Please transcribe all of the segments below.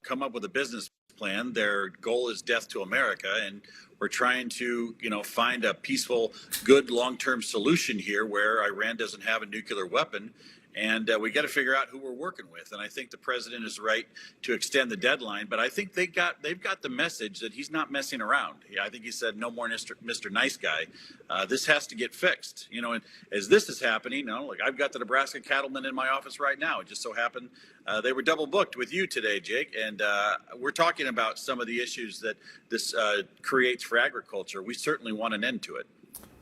come up with a business plan. Their goal is death to America, and we're trying to, find a peaceful, good long-term solution here where Iran doesn't have a nuclear weapon. And we got to figure out who we're working with. And I think the president is right to extend the deadline. But I think they've got the message that he's not messing around. I think he said, no more Mr. Nice Guy. This has to get fixed. And as this is happening, like I've got the Nebraska cattlemen in my office right now. It just so happened they were double booked with you today, Jake. And we're talking about some of the issues that this creates for agriculture. We certainly want an end to it.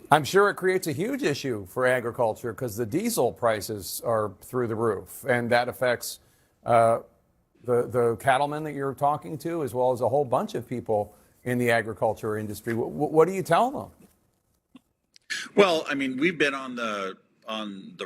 I'm sure it creates a huge issue for agriculture because the diesel prices are through the roof, and that affects the cattlemen that you're talking to, as well as a whole bunch of people in the agriculture industry. What do you tell them? Well, I mean, we've been on the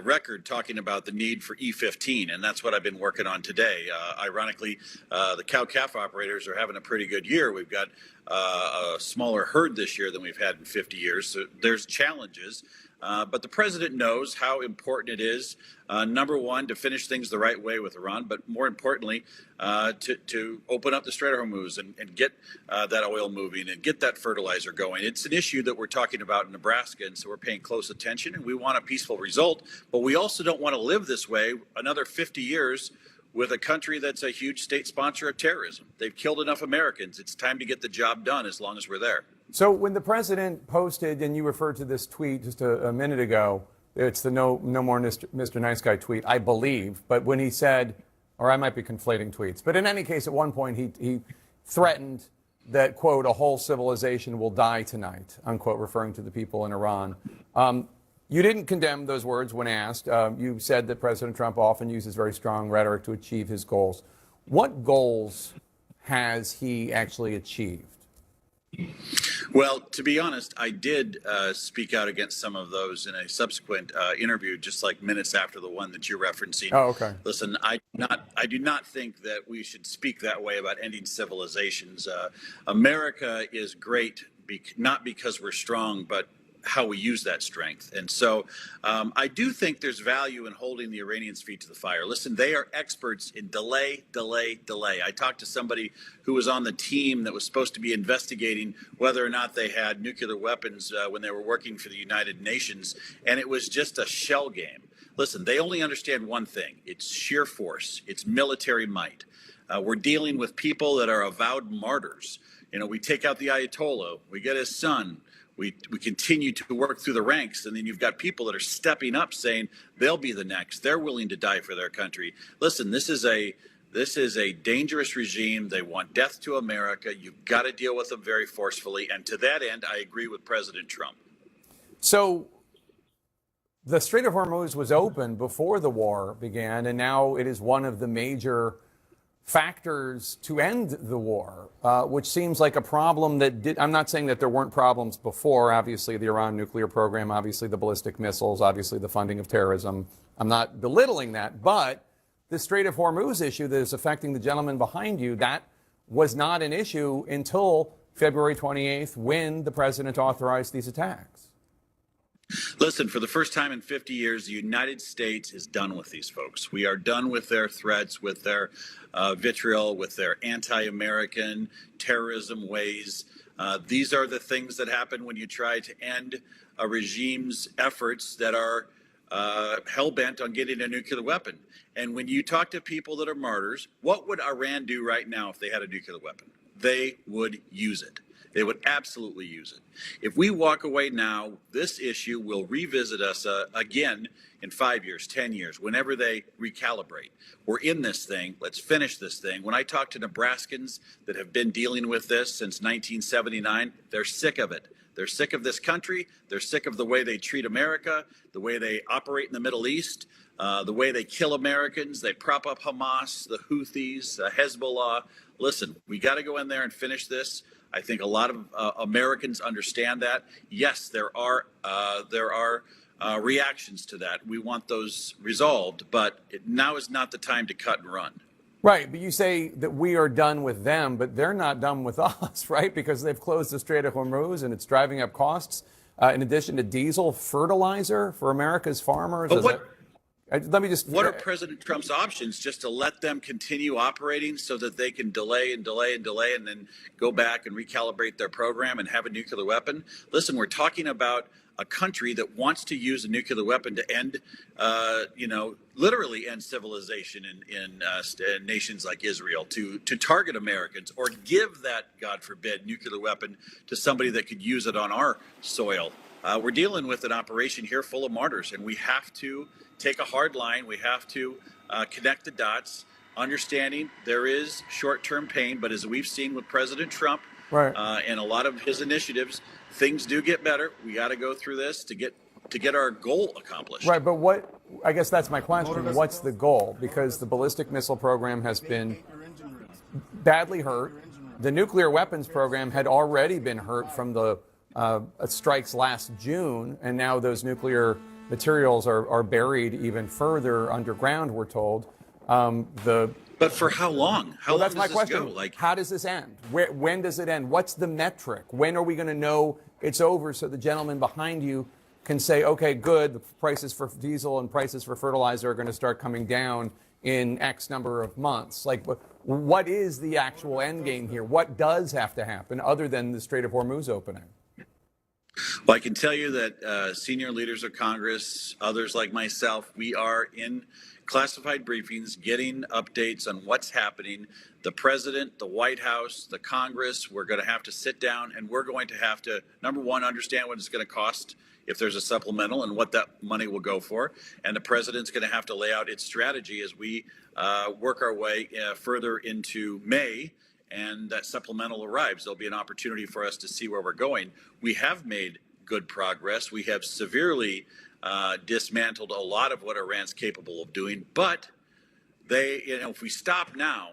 record talking about the need for E15, and that's what I've been working on today. Ironically, the cow-calf operators are having a pretty good year. We've got a smaller herd this year than we've had in 50 years, so there's challenges. But the president knows how important it is, number one, to finish things the right way with Iran, but more importantly, to open up the Strait of Hormuz and get that oil moving and get that fertilizer going. It's an issue that we're talking about in Nebraska, and so we're paying close attention, and we want a peaceful result. But we also don't want to live this way another 50 years with a country that's a huge state sponsor of terrorism. They've killed enough Americans. It's time to get the job done as long as we're there. So when the president posted, and you referred to this tweet just a minute ago, it's the no more Mr. Nice Guy tweet, I believe. But when he said, or I might be conflating tweets, but in any case, at one point he threatened that, quote, a whole civilization will die tonight, unquote, referring to the people in Iran. You didn't condemn those words when asked. You said that President Trump often uses very strong rhetoric to achieve his goals. What goals has he actually achieved? Well, to be honest, I did speak out against some of those in a subsequent interview, just like minutes after the one that you're referencing. Oh, okay. Listen, I do not think that we should speak that way about ending civilizations. America is great, not because we're strong, but how we use that strength. And so I do think there's value in holding the Iranians' feet to the fire. Listen, they are experts in delay. I talked to somebody who was on the team that was supposed to be investigating whether or not they had nuclear weapons when they were working for the United Nations, and it was just a shell game. Listen, they only understand one thing. It's sheer force. It's military might. We're dealing with people that are avowed martyrs. We take out the Ayatollah. We get his son. We continue to work through the ranks, and then you've got people that are stepping up saying they'll be the next. They're willing to die for their country. Listen, this is a dangerous regime. They want death to America. You've got to deal with them very forcefully. And to that end, I agree with President Trump. So the Strait of Hormuz was open before the war began, and now it is one of the major factors to end the war, which seems like a problem that I'm not saying that there weren't problems before. Obviously, the Iran nuclear program, obviously the ballistic missiles, obviously the funding of terrorism. I'm not belittling that, but the Strait of Hormuz issue that is affecting the gentleman behind you, that was not an issue until February 28th when the president authorized these attacks. Listen, for the first time in 50 years, the United States is done with these folks. We are done with their threats, with their vitriol, with their anti-American terrorism ways. These are the things that happen when you try to end a regime's efforts that are hell-bent on getting a nuclear weapon. And when you talk to people that are martyrs, what would Iran do right now if they had a nuclear weapon? They would use it. They would absolutely use it. If we walk away now, this issue will revisit us again in 5 years, 10 years, whenever they recalibrate. We're in this thing. Let's finish this thing. When I talk to Nebraskans that have been dealing with this since 1979, they're sick of it. They're sick of this country. They're sick of the way they treat America, the way they operate in the Middle East, the way they kill Americans. They prop up Hamas, the Houthis, Hezbollah. Listen, we got to go in there and finish this. I think a lot of Americans understand that. Yes, there are reactions to that. We want those resolved, but now is not the time to cut and run. Right, but you say that we are done with them, but they're not done with us, right? Because they've closed the Strait of Hormuz and it's driving up costs. In addition to diesel, fertilizer for America's farmers. Let me just. What are President Trump's options? Just to let them continue operating so that they can delay and delay and delay and then go back and recalibrate their program and have a nuclear weapon? Listen, we're talking about a country that wants to use a nuclear weapon to end, literally end civilization in nations like Israel, to target Americans or give that, God forbid, nuclear weapon to somebody that could use it on our soil. We're dealing with an operation here full of martyrs, and we have to take a hard line. We have to connect the dots, understanding there is short-term pain, but as we've seen with President Trump and a lot of his initiatives, things do get better. We got to go through this to get our goal accomplished. Right, but what? I guess that's my question. What's the goal? Because the ballistic missile program has been badly hurt. The nuclear weapons program had already been hurt from the strikes last June, and now those nuclear materials are buried even further underground, we're told. But for how long? How long that's does my this question. go? How does this end? When does it end? What's the metric? When are we going to know it's over so the gentleman behind you can say, okay, good, the prices for diesel and prices for fertilizer are going to start coming down in X number of months? Like, what is the actual end game here? What does have to happen other than the Strait of Hormuz opening? Well, I can tell you that senior leaders of Congress, others like myself, we are in classified briefings, getting updates on what's happening. The president, the White House, the Congress, we're going to have to sit down and we're going to have to, number one, understand what it's going to cost if there's a supplemental and what that money will go for. And the president's going to have to lay out its strategy as we work our way further into May. And that supplemental arrives. There'll be an opportunity for us to see where we're going. We have made good progress. We have severely dismantled a lot of what Iran's capable of doing. But if we stop now,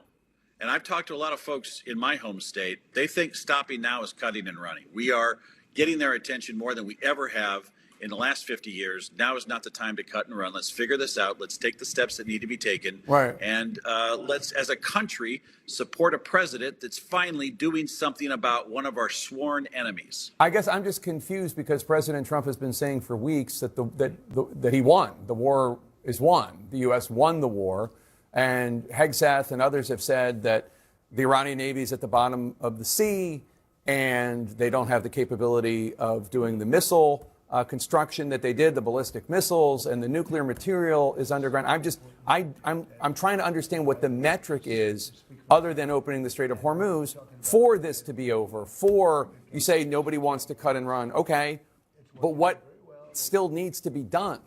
and I've talked to a lot of folks in my home state, they think stopping now is cutting and running. We are getting their attention more than we ever have in the last 50 years. Now is not the time to cut and run. Let's figure this out. Let's take the steps that need to be taken. Right. And let's, as a country, support a president that's finally doing something about one of our sworn enemies. I guess I'm just confused because President Trump has been saying for weeks that he won. The war is won. The U.S. won the war. And Hegseth and others have said that the Iranian Navy is at the bottom of the sea and they don't have the capability of doing the missile construction that they did, the ballistic missiles, and the nuclear material is underground. I'm trying to understand what the metric is other than opening the Strait of Hormuz for this to be over. For, you say nobody wants to cut and run. Okay, but what still needs to be done?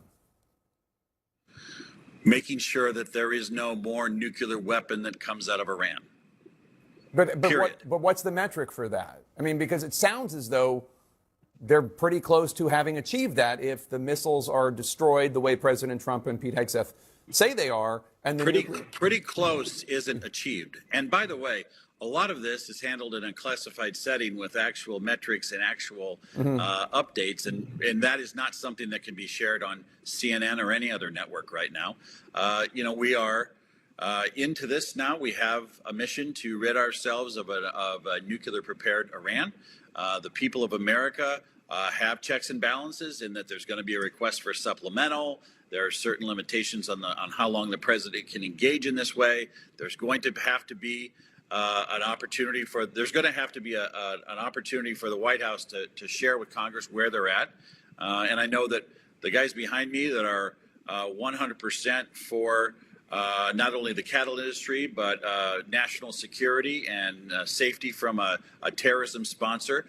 Making sure that there is no more nuclear weapon that comes out of Iran. But what's the metric for that? I mean, because it sounds as though they're pretty close to having achieved that if the missiles are destroyed the way President Trump and Pete Hegseth say they are. And pretty close isn't achieved. And by the way, a lot of this is handled in a classified setting with actual metrics and actual updates. And that is not something that can be shared on CNN or any other network right now. We are into this now. We have a mission to rid ourselves of a nuclear prepared Iran. The people of America have checks and balances in that there's going to be a request for supplemental. There are certain limitations on how long the president can engage in this way. There's going to have to be an opportunity for an opportunity for the White House to share with Congress where they're at. And I know that the guys behind me that are 100% for not only the cattle industry, but national security and safety from a terrorism sponsor.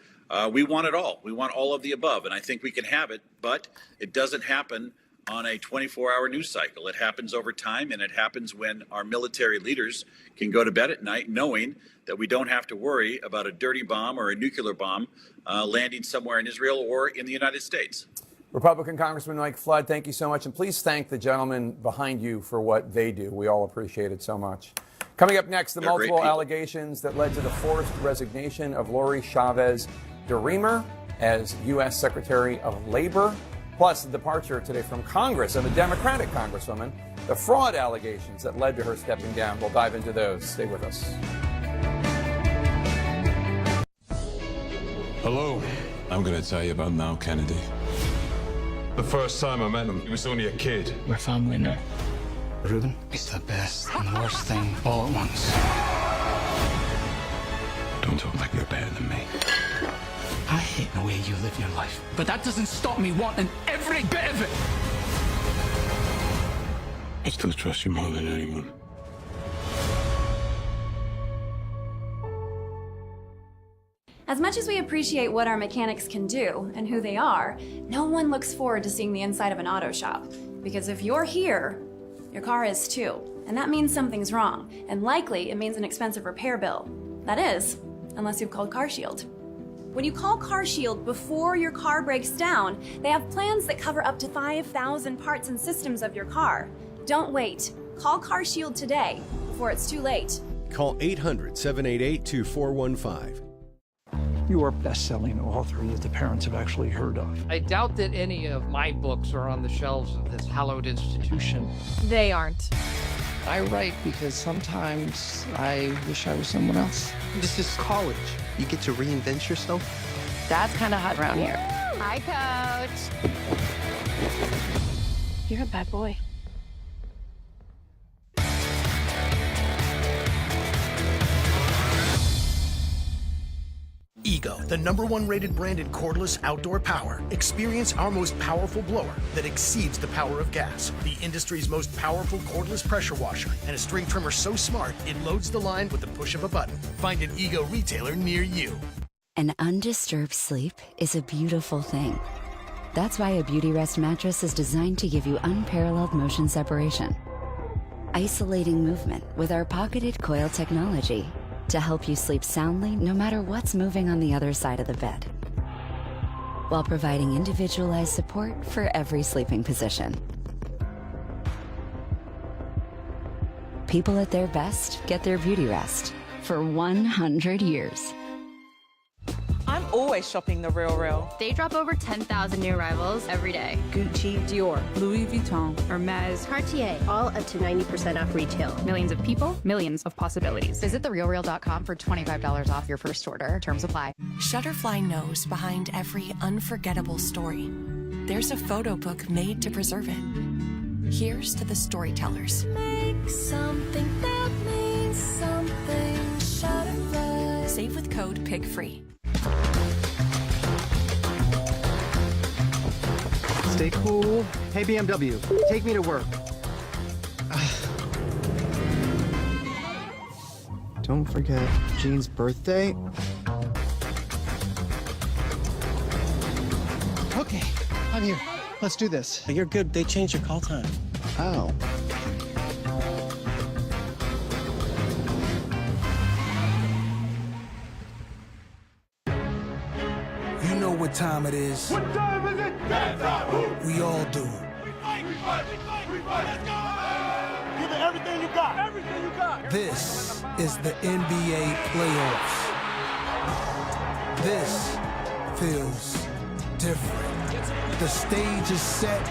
We want it all. We want all of the above. And I think we can have it, but it doesn't happen on a 24-hour news cycle. It happens over time, and it happens when our military leaders can go to bed at night knowing that we don't have to worry about a dirty bomb or a nuclear bomb landing somewhere in Israel or in the United States. Republican Congressman Mike Flood, thank you so much. And please thank the gentlemen behind you for what they do. We all appreciate it so much. Coming up next, the multiple allegations that led to the forced resignation of Lori Chavez DeRemer as U.S. Secretary of Labor, plus the departure today from Congress of a Democratic congresswoman, the fraud allegations that led to her stepping down. We'll dive into those. Stay with us. Hello. I'm going to tell you about Now Kennedy. The first time I met him, he was only a kid. We're family now. Ruben, it's the best and the worst thing all at once. Don't talk like you're better than me. I hate the way you live your life, but that doesn't stop me wanting every bit of it. I still trust you more than anyone. As much as we appreciate what our mechanics can do and who they are, no one looks forward to seeing the inside of an auto shop. Because if you're here, your car is too. And that means something's wrong. And likely, it means an expensive repair bill. That is, unless you've called CarShield. When you call CarShield before your car breaks down, they have plans that cover up to 5,000 parts and systems of your car. Don't wait. Call CarShield today before it's too late. Call 800-788-2415. You are a best-selling author that the parents have actually heard of. I doubt that any of my books are on the shelves of this hallowed institution. They aren't. I write because sometimes I wish I was someone else. This is college. You get to reinvent yourself. That's kind of hot around here. Hi, Coach. You're a bad boy. Ego, the #1 rated brand in cordless outdoor power. Experience our most powerful blower that exceeds the power of gas. The industry's most powerful cordless pressure washer and a string trimmer so smart it loads the line with the push of a button. Find an Ego retailer near you. An undisturbed sleep is a beautiful thing. That's why a Beauty Rest mattress is designed to give you unparalleled motion separation. Isolating movement with our pocketed coil technology to help you sleep soundly no matter what's moving on the other side of the bed, while providing individualized support for every sleeping position. People at their best get their Beauty Rest for 100 years. I'm always shopping The RealReal. They drop over 10,000 new arrivals every day. Gucci, Dior, Louis Vuitton, Hermes, Cartier, all up to 90% off retail. millions of people, millions of possibilities. Visit therealreal.com for $25 off your first order. Terms apply. Shutterfly knows behind every unforgettable story, there's a photo book made to preserve it. Here's to the storytellers. Make something that means something. Shutterfly. Save with code PIGFREE. Stay cool. Hey, BMW, take me to work. Don't forget Jean's birthday. Okay, I'm here. Let's do this. You're good. They changed your call time. Oh. You know what time it is. What time is it? We all do. We fight, let's go! Give it everything you got. Everything you got. This is the NBA playoffs. This feels different. The stage is set.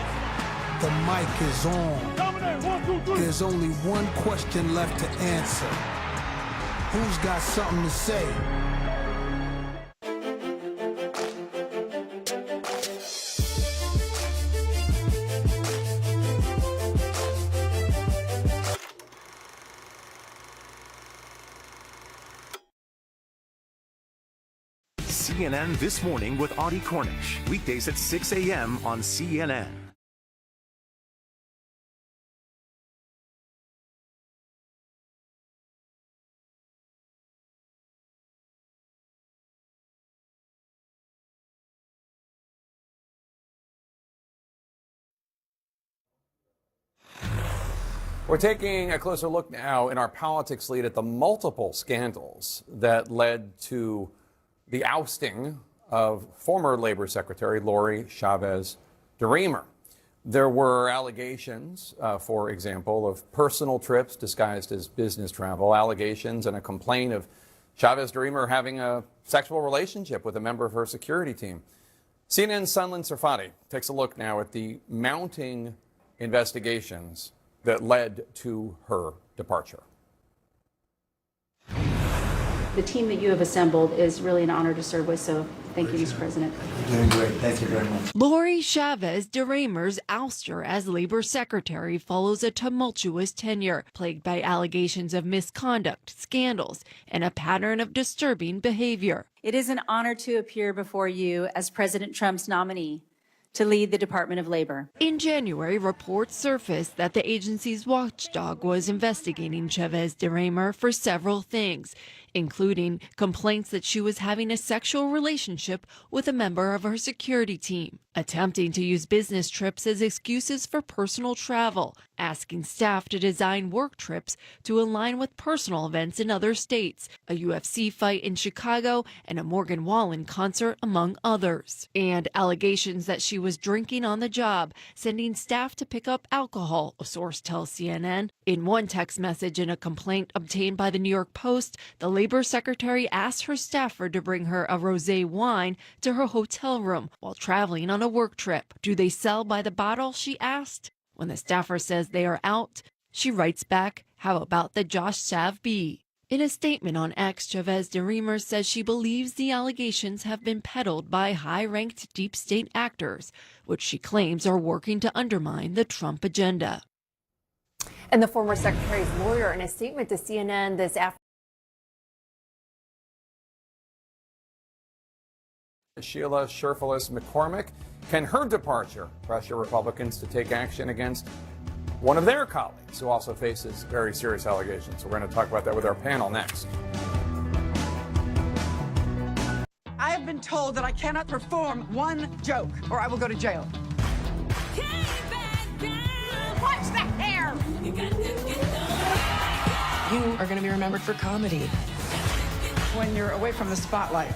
The mic is on. Dominate. 1, 2, 3. There's only one question left to answer. Who's got something to say? CNN This Morning with Audie Cornish. Weekdays at 6 a.m. on CNN. We're taking a closer look now in our politics lead at the multiple scandals that led to the ousting of former Labor Secretary Lori Chavez DeRemer. There were allegations, for example, of personal trips disguised as business travel, allegations and a complaint of Chavez DeRemer having a sexual relationship with a member of her security team. CNN's Sunlen Serfati takes a look now at the mounting investigations that led to her departure. The team that you have assembled is really an honor to serve with, so Thank you, Mr. President. Doing great. Thank you very much. Lori Chavez de Reimer's ouster as labor secretary follows a tumultuous tenure plagued by allegations of misconduct, scandals, and a pattern of disturbing behavior. It is an honor to appear before you as President Trump's nominee to lead the Department of Labor. In January, reports surfaced that the agency's watchdog was investigating Chavez de Reimer for several things, including complaints that she was having a sexual relationship with a member of her security team, attempting to use business trips as excuses for personal travel, asking staff to design work trips to align with personal events in other states, a UFC fight in Chicago, and a Morgan Wallen concert, among others, and allegations that she was drinking on the job, sending staff to pick up alcohol, a source tells CNN. In one text message and a complaint obtained by the New York Post, the labor secretary asked her staffer to bring her a rosé wine to her hotel room while traveling on a work trip. Do they sell by the bottle, she asked. When the staffer says they are out, she writes back, how about the Josh Sav be? In a statement on X, Chavez de Reimer says she believes the allegations have been peddled by high-ranked deep state actors, which she claims are working to undermine the Trump agenda. And the former secretary's lawyer, in a statement to CNN this afternoon, Sheila Sherfilis McCormick. Can her departure pressure Republicans to take action against one of their colleagues who also faces very serious allegations? We're going to talk about that with our panel next. I have been told that I cannot perform one joke or I will go to jail. Watch the hair! You are going to be remembered for comedy. When you're away from the spotlight,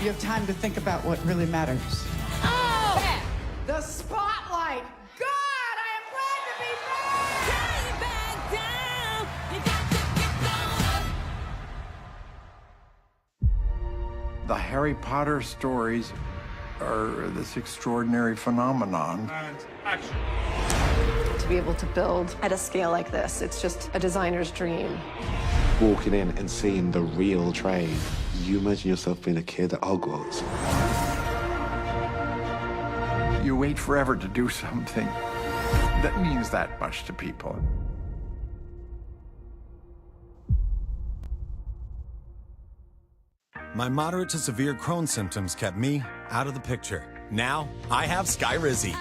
you have time to think about what really matters. Oh! The spotlight! God, I am glad to be back! The Harry Potter stories are this extraordinary phenomenon. And action. To be able to build at a scale like this, it's just a designer's dream. Walking in and seeing the real trade, you imagine yourself being a kid at Hogwarts. You wait forever to do something that means that much to people. My moderate to severe Crohn's symptoms kept me out of the picture. Now, I have Skyrizi.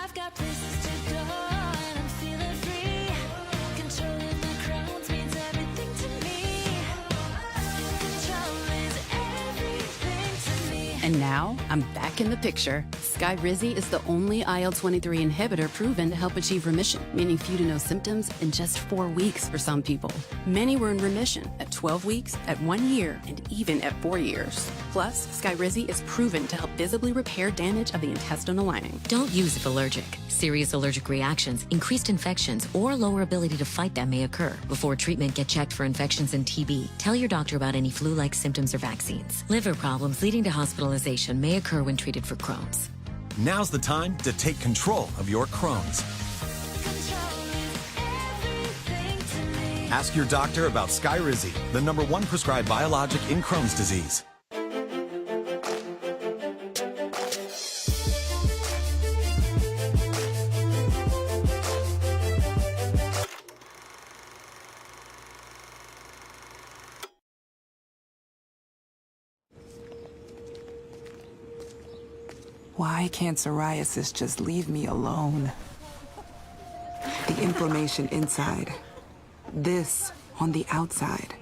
And now, I'm back in the picture. Skyrizi is the only IL-23 inhibitor proven to help achieve remission, meaning few to no symptoms in just 4 weeks for some people. Many were in remission at 12 weeks, at 1 year, and even at 4 years. Plus, Skyrizi is proven to help visibly repair damage of the intestinal lining. Don't use if allergic. Serious allergic reactions, increased infections, or lower ability to fight them may occur. Before treatment, get checked for infections and TB. Tell your doctor about any flu-like symptoms or vaccines. Liver problems leading to hospitalization may occur when treated for Crohn's. Now's the time to take control of your Crohn's. Ask your doctor about Skyrizi, the #1 prescribed biologic in Crohn's disease. Why can't psoriasis just leave me alone? The inflammation inside. This on the outside.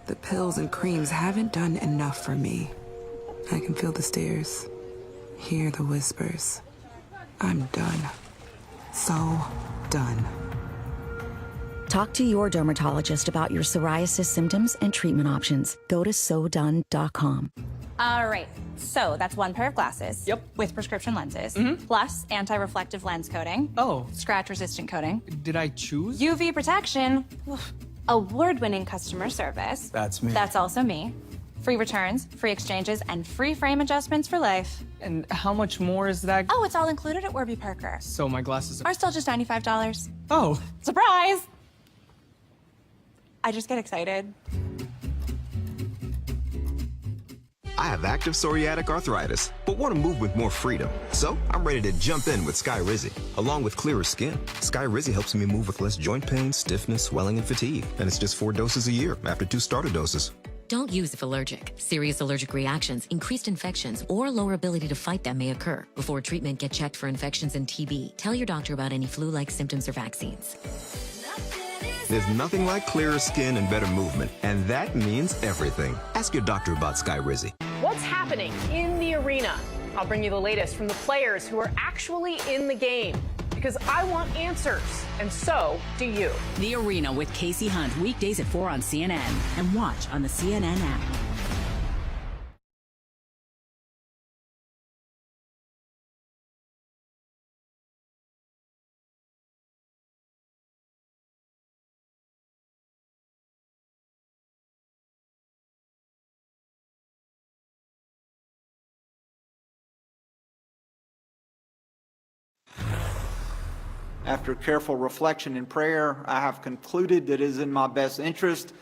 The pills and creams haven't done enough for me. I can feel the stares, hear the whispers. I'm done. So done. Talk to your dermatologist about your psoriasis symptoms and treatment options. Go to sodone.com. All right, so that's one pair of glasses. Yep. With prescription lenses, plus anti-reflective lens coating. Oh. Scratch-resistant coating. Did I choose? UV protection. Award-winning customer service. That's me. That's also me. Free returns, free exchanges, and free frame adjustments for life. And how much more is that? Oh, it's all included at Warby Parker. So my glasses are still just $95. Oh. Surprise! I just get excited. I have active psoriatic arthritis, but want to move with more freedom. So I'm ready to jump in with Skyrizi. Along with clearer skin, Skyrizi helps me move with less joint pain, stiffness, swelling, and fatigue. And it's just 4 doses a year after 2 starter doses. Don't use if allergic. Serious allergic reactions, increased infections, or lower ability to fight them may occur. Before treatment, get checked for infections and TB. Tell your doctor about any flu-like symptoms or vaccines. There's nothing like clearer skin and better movement, and that means everything. Ask your doctor about Skyrizi. What's happening in the arena? I'll bring you the latest from the players who are actually in the game. Because I want answers, and so do you. The Arena with Casey Hunt, weekdays at 4 on CNN, and watch on the CNN app. After careful reflection and prayer, I have concluded that it is in my best interest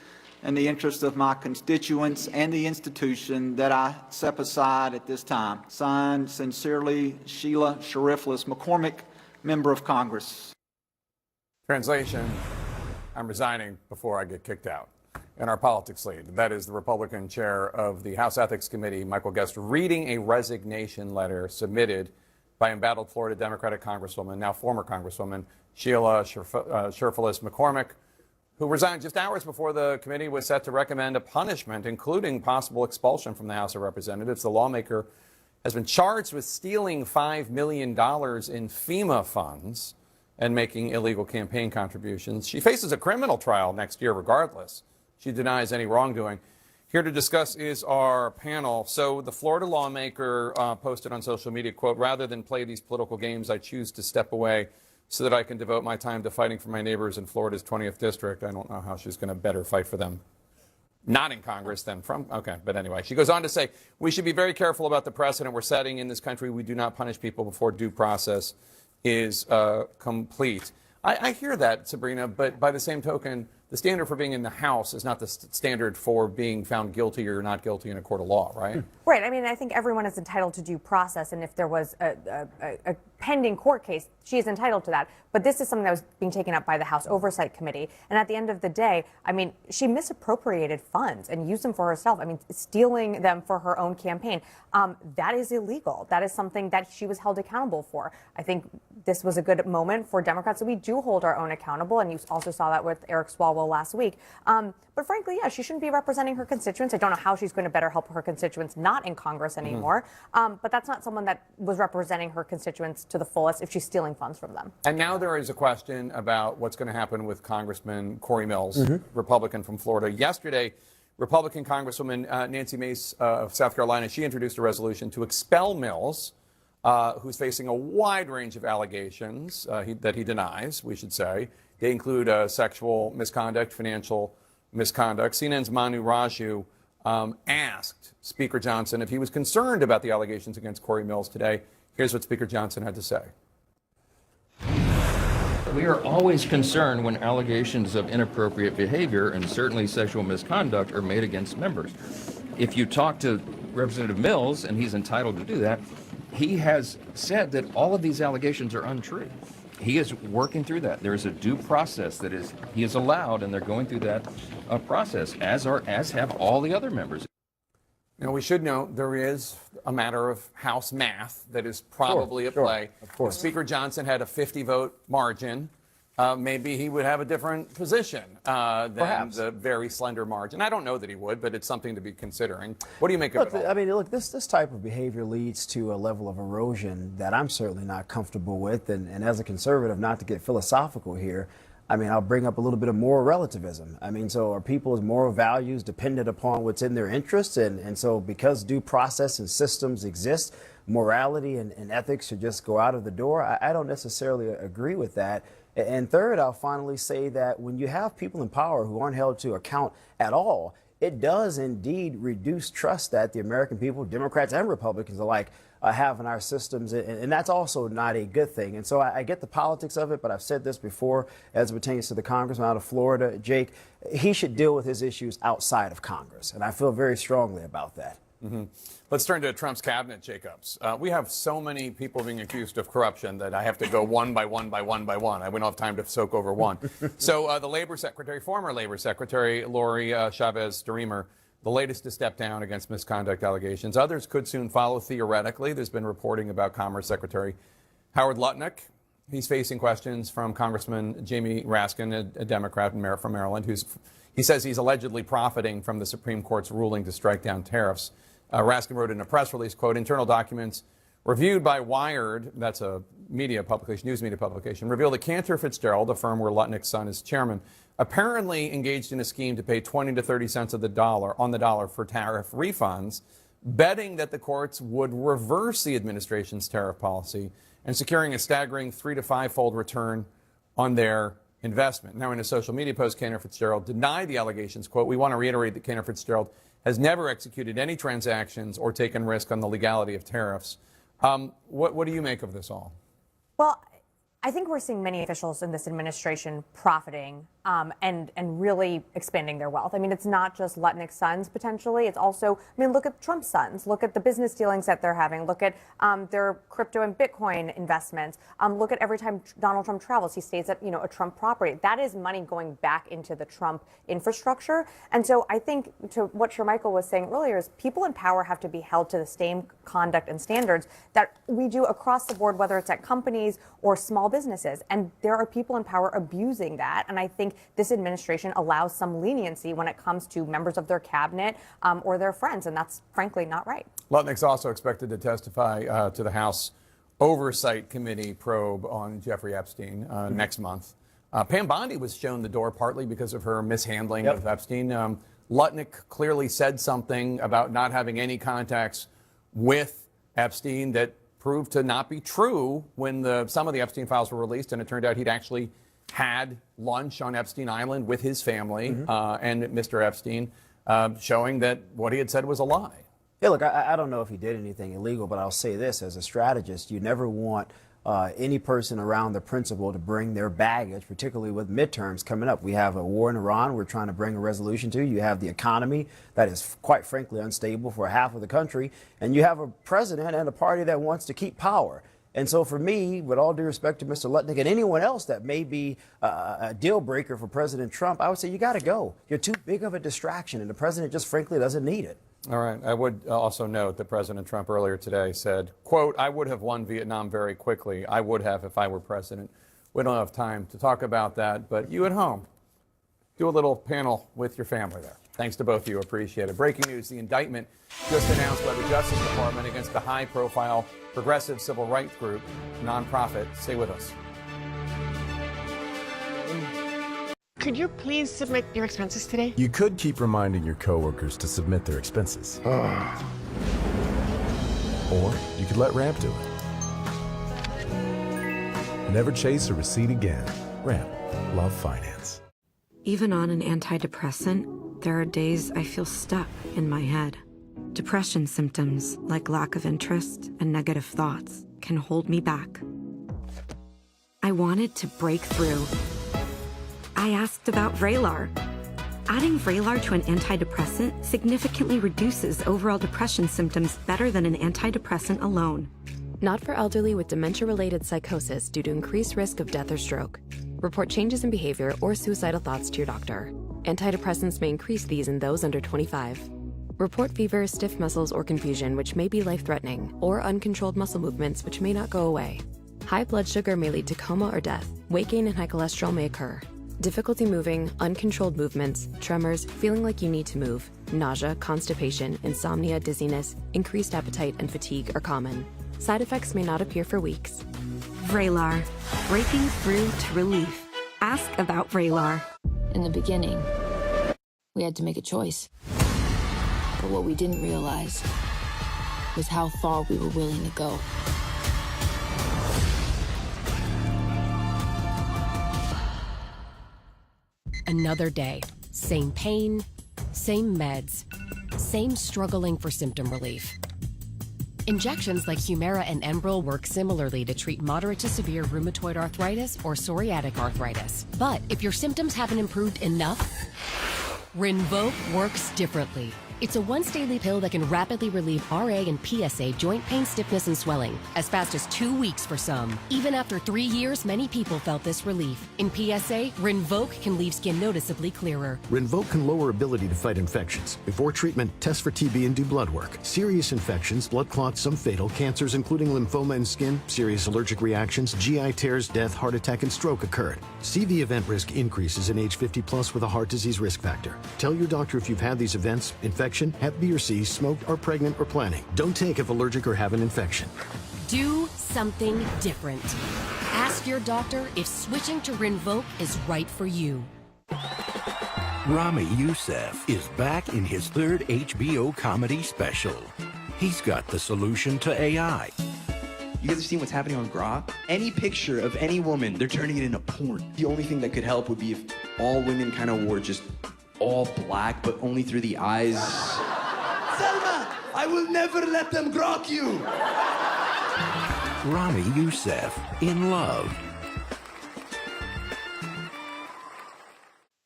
and the interest of my constituents and the institution that I step aside at this time. Signed, sincerely, Sheila Sheriffless McCormick, Member of Congress. Translation, I'm resigning before I get kicked out. And our politics lead, that is the Republican chair of the House Ethics Committee, Michael Guest, reading a resignation letter submitted by embattled Florida Democratic Congresswoman, now former Congresswoman, Sheila Sheriffless McCormick, who resigned just hours before the committee was set to recommend a punishment, including possible expulsion from the House of Representatives. The lawmaker has been charged with stealing $5 million in FEMA funds and making illegal campaign contributions. She faces a criminal trial next year regardless. She denies any wrongdoing. Here to discuss is our panel. So the Florida lawmaker posted on social media, quote, "Rather than play these political games, I choose to step away so that I can devote my time to fighting for my neighbors in Florida's 20th district." I don't know how she's going to better fight for them. Not in Congress than from, okay. But anyway, she goes on to say, "We should be very careful about the precedent we're setting in this country. We do not punish people before due process is complete." I hear that, Sabrina, but by the same token, the standard for being in the House is not the standard for being found guilty or not guilty in a court of law, right? Right. I mean, I think everyone is entitled to due process, and if there was a pending court case, she is entitled to that. But this is something that was being taken up by the House Oversight Committee, and at the end of the day, I mean, she misappropriated funds and used them for herself. I mean, stealing them for her own campaign. That is illegal. That is something that she was held accountable for. I think this was a good moment for Democrats that we do hold our own accountable, and you also saw that with Eric Swalwell last week. But frankly, yeah, she shouldn't be representing her constituents. I don't know how she's going to better help her constituents not in Congress anymore. But that's not someone that was representing her constituents to the fullest if she's stealing funds from them. And now there is a question about what's going to happen with Congressman Corey Mills, Republican from Florida. Yesterday, Republican Congresswoman Nancy Mace of South Carolina, she introduced a resolution to expel Mills, who's facing a wide range of allegations that he denies, we should say. They include sexual misconduct, financial misconduct. CNN's Manu Raju asked Speaker Johnson if he was concerned about the allegations against Corey Mills today. Here's what Speaker Johnson had to say. We are always concerned when allegations of inappropriate behavior and certainly sexual misconduct are made against members. If you talk to Representative Mills, and he's entitled to do that, he has said that all of these allegations are untrue. He is working through that. There is a due process that he is allowed, and they're going through that process, as have all the other members. Now, we should note there is a matter of House math that is probably at play. Of course. If Speaker Johnson had a 50-vote margin, maybe he would have a different position than the very slender margin. I don't know that he would, but it's something to be considering. What do you make of it all? I mean, look, this type of behavior leads to a level of erosion that I'm certainly not comfortable with. And as a conservative, not to get philosophical here, I mean, I'll bring up a little bit of moral relativism. I mean, so are people's moral values dependent upon what's in their interests? And so because due process and systems exist, morality and ethics should just go out of the door? I don't necessarily agree with that. And third, I'll finally say that when you have people in power who aren't held to account at all, it does indeed reduce trust that the American people, Democrats and Republicans alike, have in our systems, and that's also not a good thing. And so I get the politics of it, but I've said this before as it pertains to the congressman out of Florida, Jake, he should deal with his issues outside of Congress, and I feel very strongly about that. Mm-hmm. Let's turn to Trump's cabinet shakeups. We have so many people being accused of corruption that I have to go one by one by one by one. We don't have time to soak over one. So the Labor Secretary, former Labor Secretary Lori Chavez-DeRemer, the latest to step down against misconduct allegations. Others could soon follow theoretically. There's been reporting about Commerce Secretary Howard Lutnick. He's facing questions from Congressman Jamie Raskin, a Democrat from Maryland, he says he's allegedly profiting from the Supreme Court's ruling to strike down tariffs. Raskin wrote in a press release, quote, internal documents reviewed by Wired, that's a media publication, news media publication, revealed that Cantor Fitzgerald, a firm where Lutnick's son is chairman, apparently engaged in a scheme to pay 20 to 30 cents on the dollar for tariff refunds, betting that the courts would reverse the administration's tariff policy and securing a staggering 3 to 5-fold return on their investment. Now, in a social media post, Cantor Fitzgerald denied the allegations. Quote, we want to reiterate that Cantor Fitzgerald has never executed any transactions or taken risk on the legality of tariffs. What do you make of this all? Well, I think we're seeing many officials in this administration profiting and really expanding their wealth. I mean, it's not just Lutnick's sons, potentially. It's also, I mean, look at Trump's sons. Look at the business dealings that they're having. Look at their crypto and Bitcoin investments. Look at every time Donald Trump travels, he stays at, a Trump property. That is money going back into the Trump infrastructure. And so I think to what Shermichael was saying earlier is people in power have to be held to the same conduct and standards that we do across the board, whether it's at companies or small businesses. And there are people in power abusing that. And I think this administration allows some leniency when it comes to members of their cabinet or their friends. And that's frankly not right. Lutnick's also expected to testify to the House Oversight Committee probe on Jeffrey Epstein next month. Pam Bondi was shown the door partly because of her mishandling of Epstein. Lutnick clearly said something about not having any contacts with Epstein that proved to not be true when some of the Epstein files were released, and it turned out he'd actually had lunch on Epstein Island with his family and Mr. Epstein, showing that what he had said was a lie. Yeah, look, I don't know if he did anything illegal, but I'll say this, as a strategist, you never want any person around the principal to bring their baggage, particularly with midterms coming up. We have a war in Iran we're trying to bring a resolution to. You have the economy that is, quite frankly, unstable for half of the country. And you have a president and a party that wants to keep power. And so for me, with all due respect to Mr. Lutnick and anyone else that may be a deal breaker for President Trump, I would say you got to go. You're too big of a distraction, and the president just frankly doesn't need it. All right. I would also note that President Trump earlier today said, quote, I would have won Vietnam very quickly. I would have if I were president. We don't have time to talk about that, but you at home, do a little panel with your family there. Thanks to both of you. Appreciate it. Breaking news, the indictment just announced by the Justice Department against the high-profile progressive civil rights group, nonprofit. Stay with us. Could you please submit your expenses today? You could keep reminding your coworkers to submit their expenses. Or you could let Ramp do it. Never chase a receipt again. Ramp. Love finance. Even on an antidepressant, there are days I feel stuck in my head. Depression symptoms, like lack of interest and negative thoughts, can hold me back. I wanted to break through. I asked about Vraylar. Adding Vraylar to an antidepressant significantly reduces overall depression symptoms better than an antidepressant alone. Not for elderly with dementia-related psychosis due to increased risk of death or stroke. Report changes in behavior or suicidal thoughts to your doctor. Antidepressants may increase these in those under 25. Report fever, stiff muscles, or confusion, which may be life-threatening, or uncontrolled muscle movements, which may not go away. High blood sugar may lead to coma or death. Weight gain and high cholesterol may occur. Difficulty moving, uncontrolled movements, tremors, feeling like you need to move, nausea, constipation, insomnia, dizziness, increased appetite, and fatigue are common. Side effects may not appear for weeks. Vraylar. Breaking through to relief. Ask about Vraylar. In the beginning, we had to make a choice. But what we didn't realize was how far we were willing to go. Another day. Same pain, same meds, same struggling for symptom relief. Injections like Humira and Enbrel work similarly to treat moderate to severe rheumatoid arthritis or psoriatic arthritis. But if your symptoms haven't improved enough, Rinvoq works differently. It's a once-daily pill that can rapidly relieve RA and PSA joint pain, stiffness, and swelling, as fast as 2 weeks for some. Even after 3 years, many people felt this relief. In PSA, Rinvoq can leave skin noticeably clearer. Rinvoq can lower ability to fight infections. Before treatment, test for TB and do blood work. Serious infections, blood clots, some fatal, cancers including lymphoma and skin, serious allergic reactions, GI tears, death, heart attack, and stroke occurred. CV event risk increases in age 50 plus with a heart disease risk factor. Tell your doctor if you've had these events, infections, Hep B or C, smoked, are pregnant, or planning. Don't take if allergic or have an infection. Do something different. Ask your doctor if switching to Rinvoq is right for you. Rami Youssef is back in his third HBO comedy special. He's got the solution to AI. You guys have seen what's happening on Grok? Any picture of any woman, they're turning it into porn. The only thing that could help would be if all women kind of wore just all black, but only through the eyes. Selma, I will never let them grok you. Rami Youssef, in love.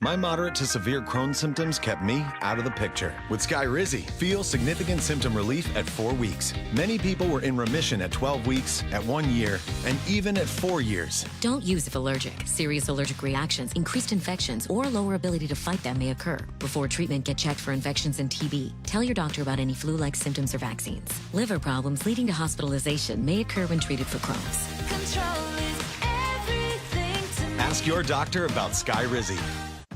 My moderate to severe Crohn's symptoms kept me out of the picture. With Skyrizi, feel significant symptom relief at 4 weeks. Many people were in remission at 12 weeks, at 1 year, and even at 4 years. Don't use if allergic. Serious allergic reactions, increased infections, or lower ability to fight them may occur. Before treatment, get checked for infections and TB. Tell your doctor about any flu-like symptoms or vaccines. Liver problems leading to hospitalization may occur when treated for Crohn's. Ask your doctor about Skyrizi.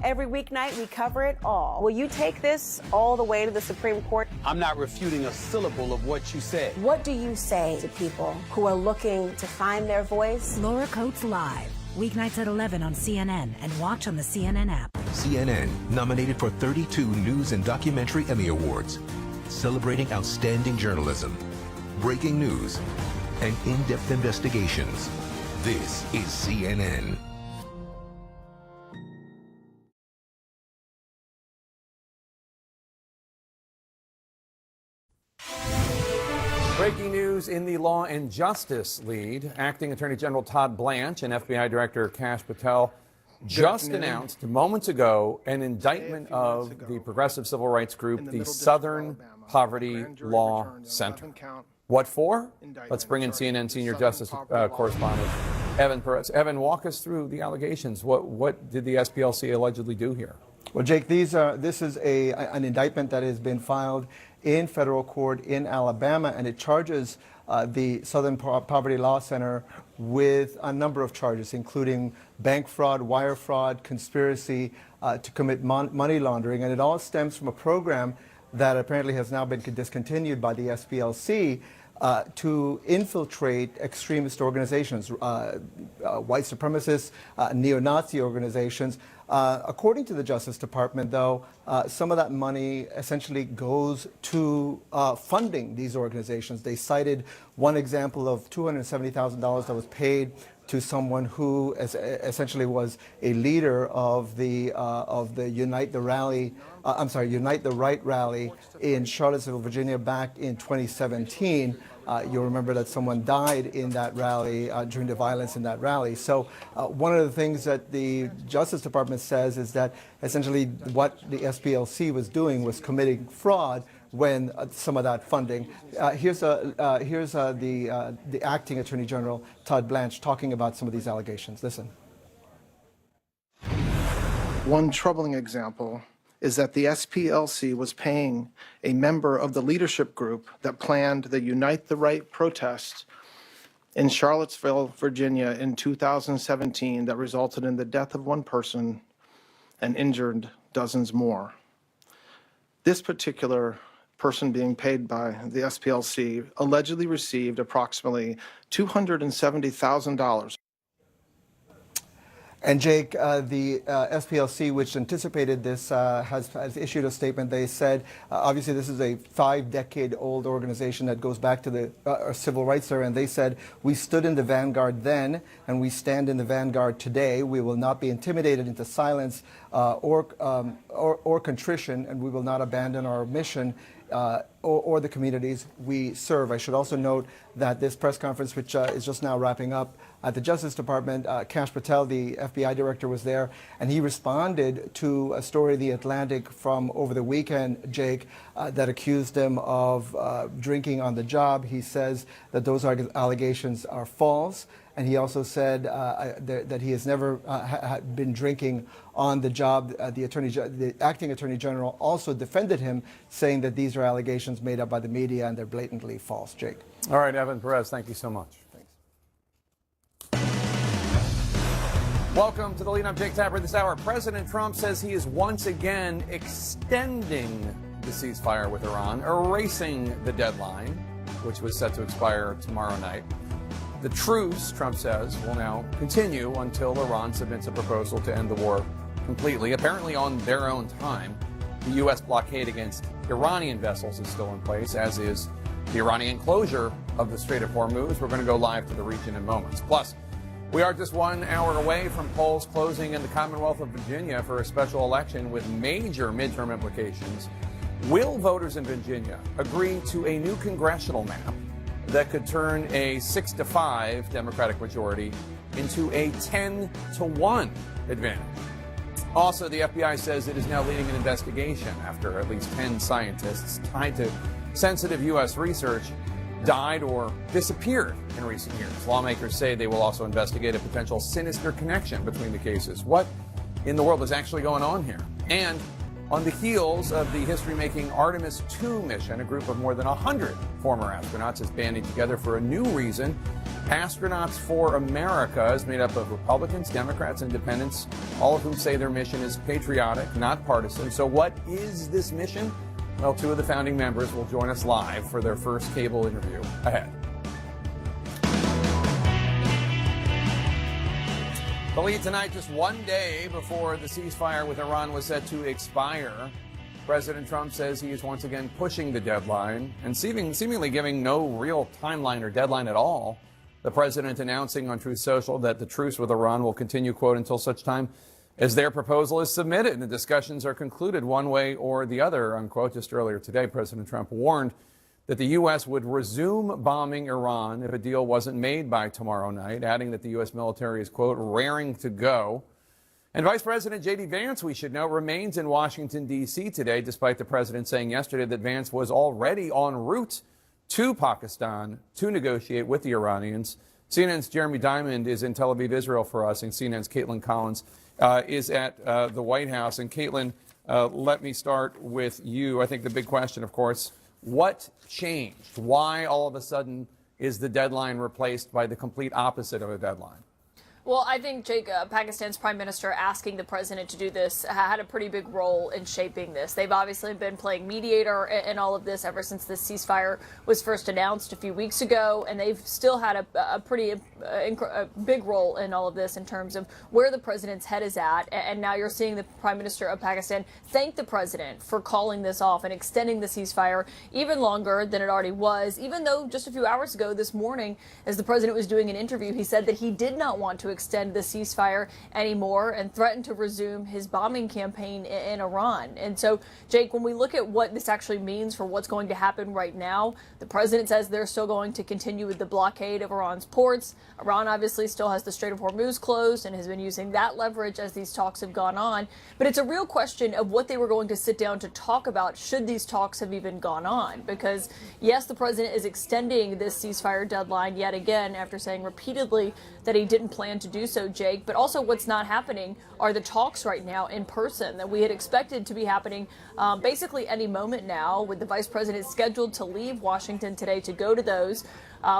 Every weeknight, we cover it all. Will you take this all the way to the Supreme Court? I'm not refuting a syllable of what you said. What do you say to people who are looking to find their voice? Laura Coates Live, weeknights at 11 on CNN and watch on the CNN app. CNN, nominated for 32 News and Documentary Emmy Awards, celebrating outstanding journalism, breaking news, and in-depth investigations. This is CNN. Breaking news in the law and justice lead. Acting Attorney General Todd Blanche and FBI Director Kash Patel just announced moments ago an indictment of the progressive civil rights group, the Southern Poverty Law Center. What for? Let's bring in CNN senior justice correspondent Evan Perez. Evan, walk us through the allegations. What did the SPLC allegedly do here? Well, Jake, this is an indictment that has been filed in federal court in Alabama, and it charges the Southern Poverty Law Center with a number of charges, including bank fraud, wire fraud, conspiracy to commit money laundering, and it all stems from a program that apparently has now been discontinued by the SPLC to infiltrate extremist organizations, white supremacist, neo-Nazi organizations. According to the Justice Department, though, some of that money essentially goes to funding these organizations. They cited one example of $270,000 that was paid to someone who essentially was a leader of the Unite the Right rally in Charlottesville, Virginia, back in 2017. You'll remember that someone died in that rally during the violence in that rally. So one of the things that the Justice Department says is that essentially what the SPLC was doing was committing fraud when some of that funding. Here's the acting Attorney General, Todd Blanche, talking about some of these allegations. Listen. One troubling example is that the SPLC was paying a member of the leadership group that planned the Unite the Right protest in Charlottesville, Virginia in 2017 that resulted in the death of one person and injured dozens more. This particular person being paid by the SPLC allegedly received approximately $270,000. And Jake, the SPLC, which anticipated this, has issued a statement. They said, obviously this is a 5-decade-old organization that goes back to the civil rights era, and they said, we stood in the vanguard then, and we stand in the vanguard today. We will not be intimidated into silence or contrition, and we will not abandon our mission or the communities we serve. I should also note that this press conference, which is just now wrapping up at the Justice Department, Kash Patel, the FBI director, was there, and he responded to a story in The Atlantic from over the weekend, Jake, that accused him of drinking on the job. He says that those allegations are false. And he also said that he has never been drinking on the job. The acting attorney general also defended him, saying that these are allegations made up by the media and they're blatantly false. Jake. All right, Evan Perez, thank you so much. Welcome to the lead. I'm Jake Tapper. This hour, President Trump says he is once again extending the ceasefire with Iran, erasing the deadline, which was set to expire tomorrow night. The truce, Trump says, will now continue until Iran submits a proposal to end the war completely, apparently on their own time. The U.S. blockade against Iranian vessels is still in place, as is the Iranian closure of the Strait of Hormuz. We're going to go live to the region in moments. Plus, we are just 1 hour away from polls closing in the Commonwealth of Virginia for a special election with major midterm implications. Will voters in Virginia agree to a new congressional map that could turn a 6-5 Democratic majority into a 10-1 advantage? Also, the FBI says it is now leading an investigation after at least 10 scientists tied to sensitive U.S. research died or disappeared in recent years. Lawmakers say they will also investigate a potential sinister connection between the cases. What in the world is actually going on here? And on the heels of the history-making Artemis II mission, a group of more than 100 former astronauts is banding together for a new reason. Astronauts for America is made up of Republicans, Democrats, Independents, all of whom say their mission is patriotic, not partisan. So what is this mission? Well, 2 of the founding members will join us live for their first cable interview ahead. The lead tonight, just 1 day before the ceasefire with Iran was set to expire. President Trump says he is once again pushing the deadline and seemingly giving no real timeline or deadline at all. The president announcing on Truth Social that the truce with Iran will continue, quote, until such time as their proposal is submitted and the discussions are concluded one way or the other, unquote. Just earlier today, President Trump warned that the U.S. would resume bombing Iran if a deal wasn't made by tomorrow night, adding that the U.S. military is, quote, raring to go. And Vice President J.D. Vance, we should know, remains in Washington, D.C. today, despite the president saying yesterday that Vance was already en route to Pakistan to negotiate with the Iranians. CNN's Jeremy Diamond is in Tel Aviv, Israel for us, and CNN's Caitlin Collins is at the White House. And Caitlin, let me start with you. I think the big question, of course, what changed? Why all of a sudden is the deadline replaced by the complete opposite of a deadline? Well, I think, Jake, Pakistan's prime minister asking the president to do this had a pretty big role in shaping this. They've obviously been playing mediator in all of this ever since this ceasefire was first announced a few weeks ago, and they've still had a pretty big role in all of this in terms of where the president's head is at. And now you're seeing the prime minister of Pakistan thank the president for calling this off and extending the ceasefire even longer than it already was, even though just a few hours ago this morning, as the president was doing an interview, he said that he did not want to extend the ceasefire anymore and threatened to resume his bombing campaign in Iran. And so, Jake, when we look at what this actually means for what's going to happen right now, the president says they're still going to continue with the blockade of Iran's ports. Iran obviously still has the Strait of Hormuz closed and has been using that leverage as these talks have gone on. But it's a real question of what they were going to sit down to talk about should these talks have even gone on. Because, yes, the president is extending this ceasefire deadline yet again after saying repeatedly that he didn't plan to do so, Jake. But also what's not happening are the talks right now in person that we had expected to be happening basically any moment now, with the vice president scheduled to leave Washington today to go to those.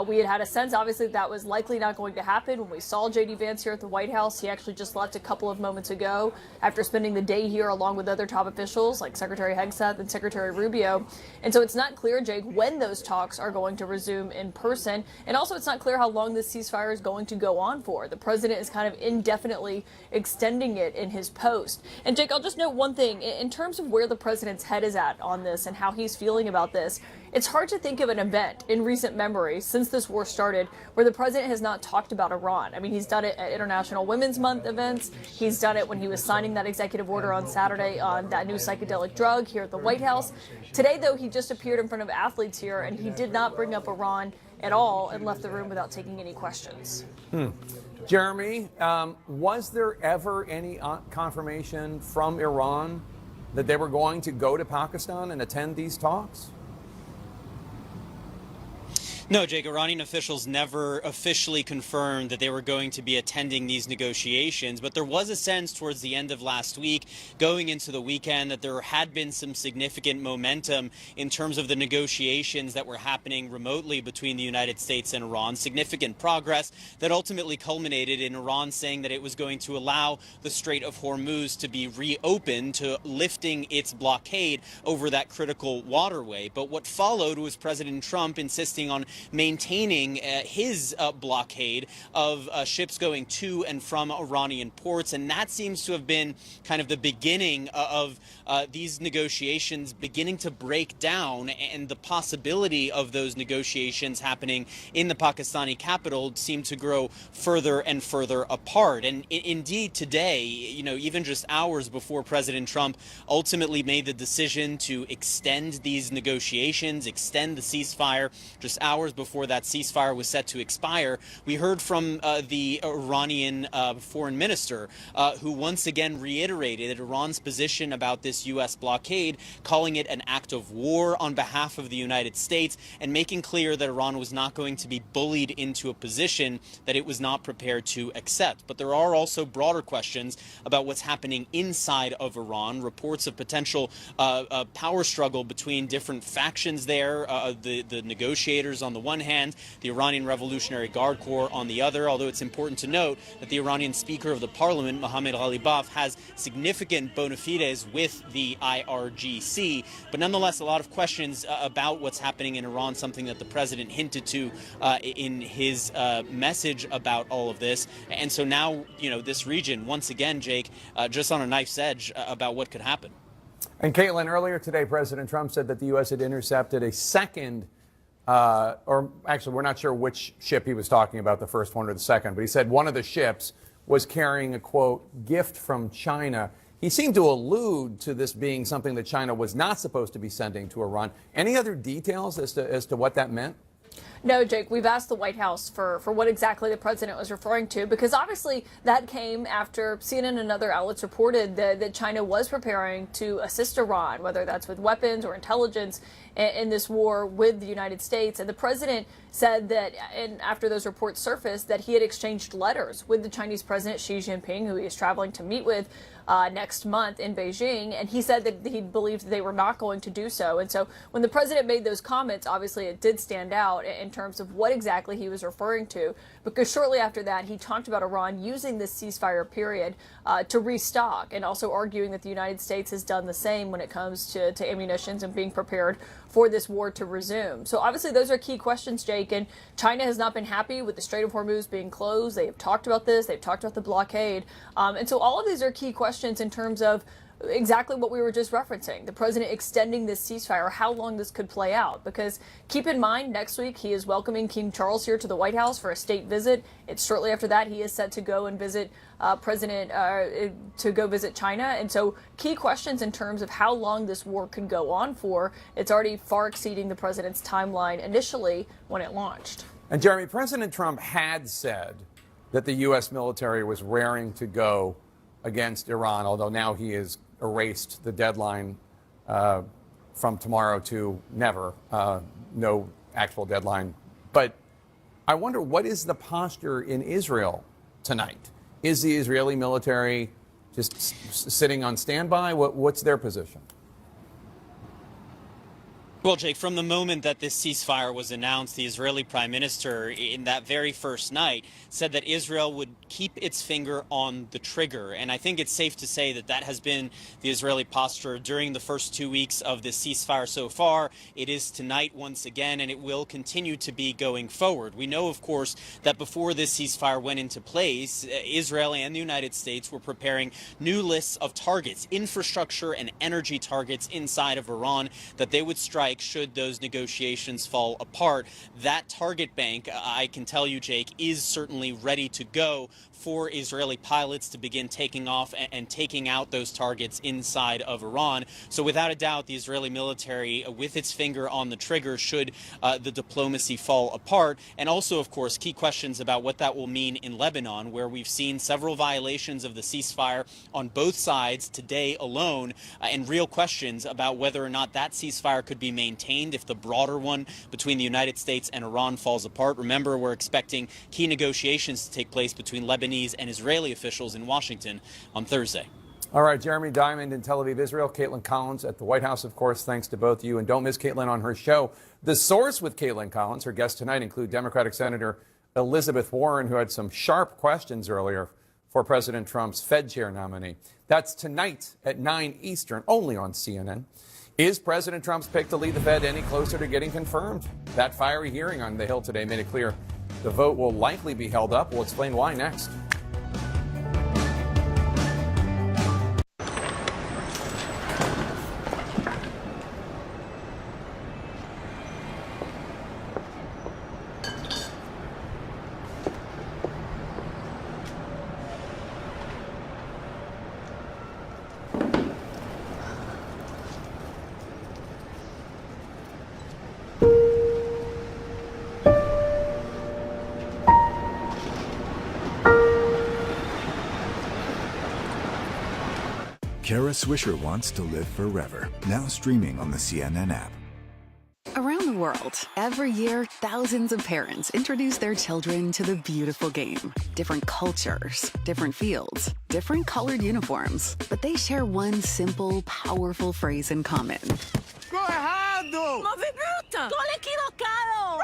We had a sense, obviously, that was likely not going to happen when we saw J.D. Vance here at the White House. He actually just left a couple of moments ago after spending the day here along with other top officials like Secretary Hegseth and Secretary Rubio. And so it's not clear, Jake, when those talks are going to resume in person. And also it's not clear how long this ceasefire is going to go on for. The president is kind of indefinitely extending it in his post. And Jake, I'll just note one thing. In terms of where the president's head is at on this and how he's feeling about this, It's hard to think of an event in recent memory since this war started where the president has not talked about Iran. I mean, he's done it at International Women's Month events. He's done it when he was signing that executive order on Saturday on that new psychedelic drug here at the White House. Today, though, he just appeared in front of athletes here, and he did not bring up Iran at all and left the room without taking any questions. Jeremy, was there ever any confirmation from Iran that they were going to go to Pakistan and attend these talks? No, Jake, Iranian officials never officially confirmed that they were going to be attending these negotiations, but there was a sense towards the end of last week, going into the weekend, that there had been some significant momentum in terms of the negotiations that were happening remotely between the United States and Iran, significant progress that ultimately culminated in Iran saying that it was going to allow the Strait of Hormuz to be reopened, to lifting its blockade over that critical waterway. But what followed was President Trump insisting on maintaining his blockade of ships going to and from Iranian ports. And that seems to have been kind of the beginning of these negotiations beginning to break down, and the possibility of those negotiations happening in the Pakistani capital seemed to grow further and further apart. And indeed today, you know, even just hours before President Trump ultimately made the decision to extend these negotiations, extend the ceasefire, just hours before that ceasefire was set to expire, we heard from the Iranian foreign minister, who once again reiterated Iran's position about this U.S. blockade, calling it an act of war on behalf of the United States, and making clear that Iran was not going to be bullied into a position that it was not prepared to accept. But there are also broader questions about what's happening inside of Iran, reports of potential power struggle between different factions there, the negotiators on the one hand, the Iranian Revolutionary Guard Corps on the other, although it's important to note that the Iranian Speaker of the Parliament, Mohammad Ghalibaf, has significant bona fides with the IRGC. But nonetheless, a lot of questions about what's happening in Iran, something that the president hinted to in his message about all of this. And so now, you know, this region, once again, Jake, just on a knife's edge about what could happen. And Caitlin, earlier today, President Trump said that the U.S. had intercepted a second or actually, we're not sure which ship he was talking about, the first one or the second, but he said one of the ships was carrying a, quote, gift from China. He seemed to allude to this being something that China was not supposed to be sending to Iran. Any other details as to what that meant? No, Jake, we've asked the White House for what exactly the president was referring to, because obviously that came after CNN and other outlets reported that China was preparing to assist Iran, whether that's with weapons or intelligence in this war with the United States. And the president said that, and after those reports surfaced, that he had exchanged letters with the Chinese President Xi Jinping, who he is traveling to meet with next month in Beijing, and he said that he believed they were not going to do so. And so when the president made those comments, obviously it did stand out in terms of what exactly he was referring to, because shortly after that he talked about Iran using this ceasefire period to restock, and also arguing that the United States has done the same when it comes to ammunitions and being prepared for this war to resume. So obviously those are key questions, Jake, and China has not been happy with the Strait of Hormuz being closed. They have talked about this. They've talked about the blockade. And so all of these are key questions in terms of exactly what we were just referencing, the president extending this ceasefire, how long this could play out. Because keep in mind, next week he is welcoming King Charles here to the White House for a state visit. It's shortly after that he is set to go and visit visit China. And so key questions in terms of how long this war could go on for. It's already far exceeding the president's timeline initially when it launched. And Jeremy, President Trump had said that the U.S. military was raring to go against Iran, although now he has erased the deadline from tomorrow to never, no actual deadline. But I wonder, what is the posture in Israel tonight? Is the Israeli military just sitting on standby? What's their position? Well, Jake, from the moment that this ceasefire was announced, the Israeli prime minister, in that very first night, said that Israel would keep its finger on the trigger. And I think it's safe to say that that has been the Israeli posture during the first 2 weeks of this ceasefire so far. It is tonight once again, and it will continue to be going forward. We know, of course, that before this ceasefire went into place, Israel and the United States were preparing new lists of targets, infrastructure and energy targets inside of Iran, that they would strike strike should those negotiations fall apart. That target bank, I can tell you, Jake, is certainly ready to go for Israeli pilots to begin taking off and taking out those targets inside of Iran. So without a doubt, the Israeli military, with its finger on the trigger, should the diplomacy fall apart. And also, of course, key questions about what that will mean in Lebanon, where we've seen several violations of the ceasefire on both sides today alone, and real questions about whether or not that ceasefire could be maintained if the broader one between the United States and Iran falls apart. Remember, we're expecting key negotiations to take place between Lebanese and Israeli officials in Washington on Thursday. All right, Jeremy Diamond in Tel Aviv, Israel. Caitlin Collins at the White House, of course. Thanks to both of you. And don't miss Caitlin on her show, The Source with Caitlin Collins. Her guests tonight include Democratic Senator Elizabeth Warren, who had some sharp questions earlier for President Trump's Fed chair nominee. That's tonight at 9 Eastern, only on CNN. Is President Trump's pick to lead the Fed any closer to getting confirmed? That fiery hearing on the Hill today made it clear the vote will likely be held up. We'll explain why next. Kara Swisher wants to live forever. Now streaming on the CNN app. Around the world, every year, thousands of parents introduce their children to the beautiful game. Different cultures, different fields, different colored uniforms. But they share one simple, powerful phrase in common. Go errado! Movimento! Gol equivocado! Wrong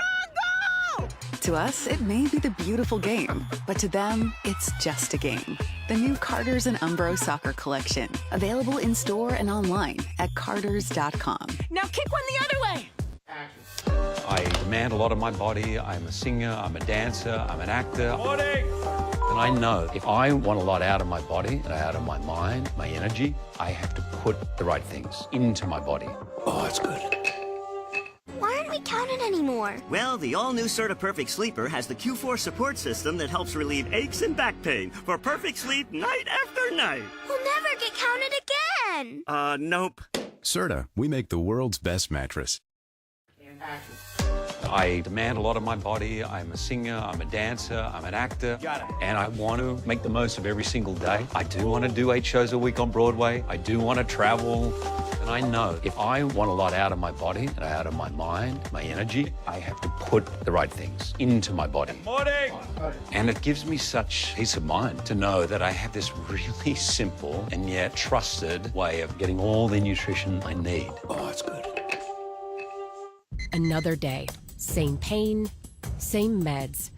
goal! To us, it may be the beautiful game, but to them, it's just a game. The new Carter's and Umbro Soccer Collection. Available in store and online at carters.com. Now kick one the other way! I demand a lot of my body. I'm a singer, I'm a dancer, I'm an actor. Morning! And I know if I want a lot out of my body and out of my mind, my energy, I have to put the right things into my body. Oh, it's good. Why aren't we counted anymore? Well, the all-new Serta Perfect Sleeper has the Q4 support system that helps relieve aches and back pain for perfect sleep night after night. We'll never get counted again. Nope. Serta, we make the world's best mattress. I demand a lot of my body. I'm a singer, I'm a dancer, I'm an actor. Got it. And I want to make the most of every single day. I do want to do 8 shows a week on Broadway. I do want to travel. And I know if I want a lot out of my body and out of my mind, my energy, I have to put the right things into my body. Morning! And it gives me such peace of mind to know that I have this really simple and yet trusted way of getting all the nutrition I need. Oh, it's good. Another day. Same pain, same meds,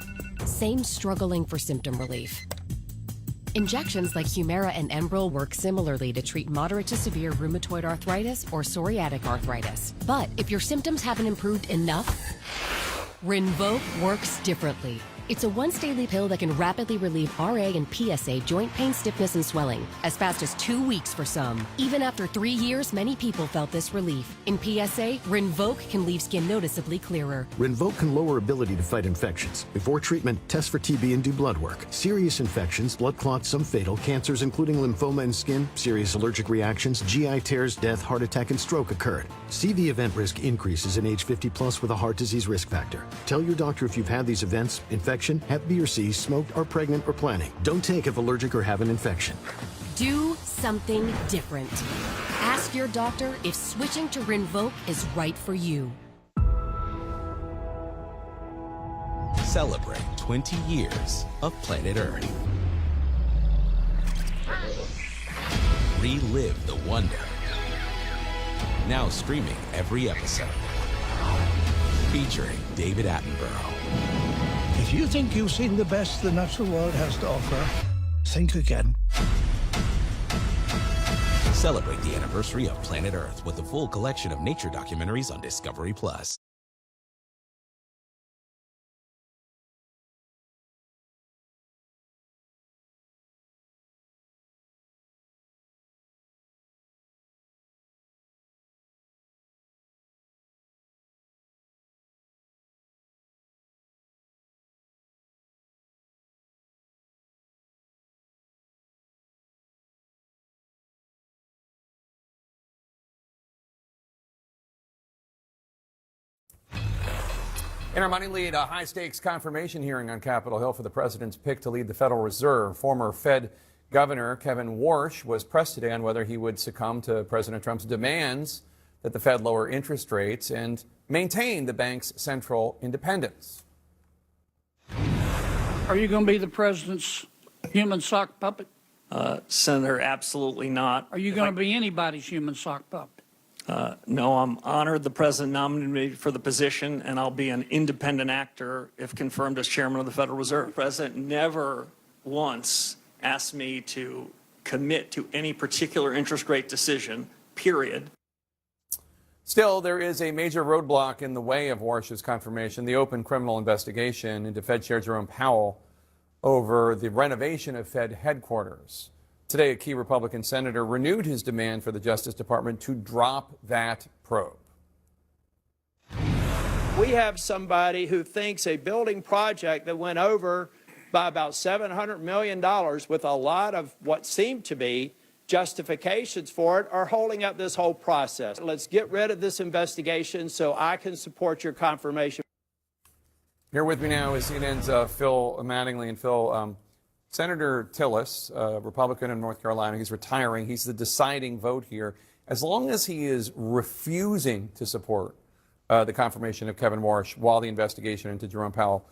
same struggling for symptom relief. Injections like Humira and Enbrel work similarly to treat moderate to severe rheumatoid arthritis or psoriatic arthritis. But if your symptoms haven't improved enough, Rinvoq works differently. It's a once-daily pill that can rapidly relieve RA and PSA joint pain, stiffness, and swelling as fast as 2 weeks for some. Even after 3 years, many people felt this relief. In PSA, Rinvoq can leave skin noticeably clearer. Rinvoq can lower ability to fight infections. Before treatment, test for TB and do blood work. Serious infections, blood clots, some fatal, cancers including lymphoma and skin, serious allergic reactions, GI tears, death, heart attack, and stroke occurred. CV event risk increases in age 50 plus with a heart disease risk factor. Tell your doctor if you've had these events, infections, Hep B or C, smoked, are pregnant or planning. Don't take if allergic or have an infection. Do something different. Ask your doctor if switching to Rinvoq is right for you. Celebrate 20 years of Planet Earth. Relive the wonder. Now streaming every episode. Featuring David Attenborough. If you think you've seen the best the natural world has to offer, think again. Celebrate the anniversary of Planet Earth with a full collection of nature documentaries on Discovery Plus. In our money lead, a high-stakes confirmation hearing on Capitol Hill for the president's pick to lead the Federal Reserve. Former Fed Governor Kevin Warsh was pressed today on whether he would succumb to President Trump's demands that the Fed lower interest rates and maintain the bank's central independence. Are you going to be the president's human sock puppet? Senator, absolutely not. Are you going to be anybody's human sock puppet? No, I'm honored the president nominated me for the position, and I'll be an independent actor if confirmed as chairman of the Federal Reserve. The president never once asked me to commit to any particular interest rate decision, period. Still, there is a major roadblock in the way of Warsh's confirmation, the open criminal investigation into Fed Chair Jerome Powell over the renovation of Fed headquarters. Today, a key Republican senator renewed his demand for the Justice Department to drop that probe. We have somebody who thinks a building project that went over by about $700 million with a lot of what seemed to be justifications for it are holding up this whole process. Let's get rid of this investigation so I can support your confirmation. Here with me now is CNN's Phil Mattingly. And Phil, Senator Tillis, Republican in North Carolina, he's retiring. He's the deciding vote here. As long as he is refusing to support the confirmation of Kevin Warsh while the investigation into Jerome Powell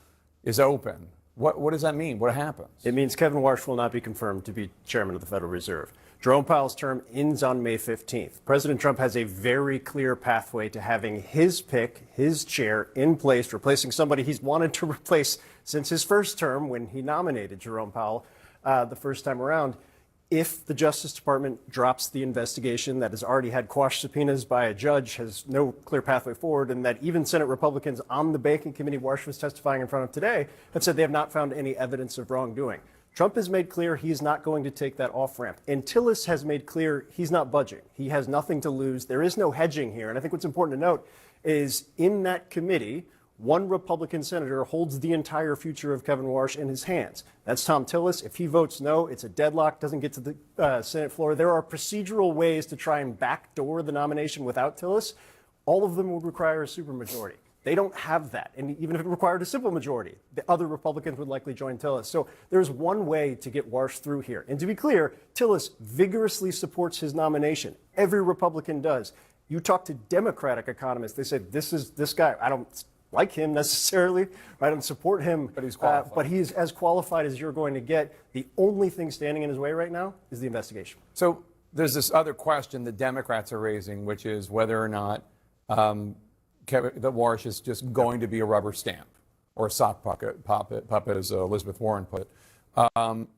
is open, what does that mean? What happens? It means Kevin Warsh will not be confirmed to be chairman of the Federal Reserve. Jerome Powell's term ends on May 15th. President Trump has a very clear pathway to having his pick, his chair, in place, replacing somebody he's wanted to replace since his first term when he nominated Jerome Powell the first time around. If the Justice Department drops the investigation that has already had quash subpoenas by a judge, has no clear pathway forward, and that even Senate Republicans on the Banking Committee Warsh was testifying in front of today have said they have not found any evidence of wrongdoing. Trump has made clear he's not going to take that off-ramp. And Tillis has made clear he's not budging. He has nothing to lose. There is no hedging here. And I think what's important to note is in that committee, one Republican senator holds the entire future of Kevin Warsh in his hands. That's Tom Tillis. If he votes no, it's a deadlock, doesn't get to the Senate floor. There are procedural ways to try and backdoor the nomination without Tillis. All of them would require a supermajority. They don't have that. And even if it required a simple majority, the other Republicans would likely join Tillis. So there's one way to get Warsh through here. And to be clear, Tillis vigorously supports his nomination. Every Republican does. You talk to Democratic economists, they say, this guy, I don't like him necessarily, I don't support him, but he's qualified. But he's as qualified as you're going to get. The only thing standing in his way right now is the investigation. So there's this other question the Democrats are raising, which is whether or not that Warsh is just going to be a rubber stamp or a sock puppet, as Elizabeth Warren put it.